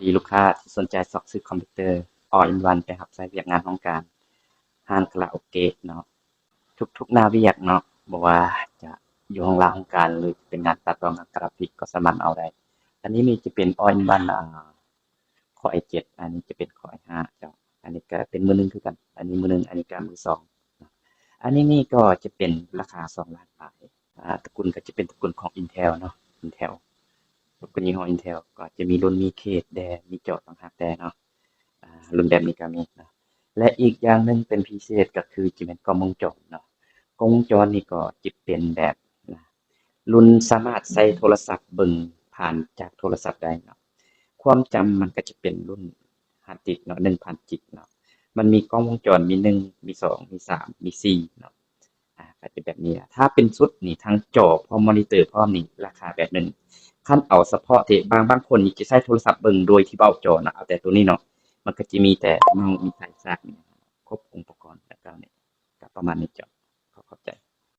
ดีลูกค้าที่สนใจซอกซื้อคอมพิวเตอร์ All in One ไปรับใช้เวียกงานของการร้านคาราโอเกะเนาะทุกๆหน้าเวียกเนาะบ่ว่าจะอยู่ห้องล่างของการหรือเป็นงานตัดต่องานกราฟิกก็สามารถเอาได้อันนี้นี่จะเป็น All in One Core i7 อันนี้จะเป็น Core i5 เจ้าอันนี้ก็เป็นมือหนึ่งคือกันอันนี้มือหนึ่งอันนี้ก็มือสองอันนี้นี่ก็จะเป็นราคา2ล้านปลายตระกูลก็จะเป็นตระกูลของ Intel เนาะ Intel ก็ยี่ห้อ Intel ก็จะมีรุ่นมีเคสแดมีจอต่างหากแดเนาะรุ่นแบบนี้ก็มีนะและอีกอย่างหนึ่งเป็นพิเศษก็คือจะเป็นกล้องวงจรเนาะกล้องวงจรนี่ก็จะเป็นแบบนะรุ่นสามารถใส่โทรศัพท์เบิ่งผ่านจากโทรศัพท์ได้เนาะความจำมันก็จะเป็นรุ่นฮาร์ดดิสก์เนาะ1,000กิกเนาะมันมีกล้องวงจรมี1มี2มี3มี4เนาะก็จะแบบนี้ถ้าเป็นชุดนี่ทั้งจอพร้อมมอนิเตอร์พร้อมนี่ราคาแบบนึง คันเอาเฉพาะที่บางคนนี่จะใช้โทรศัพท์เบิ่งโดยที่เว้าจอน่ะเอาแต่ตัวนี้เนาะมันก็จะมีแต่เมาส์มีสายชาร์จนี่ครบองค์ประกอบแล้วก็นี่ก็ประมาณนี้จ้ะ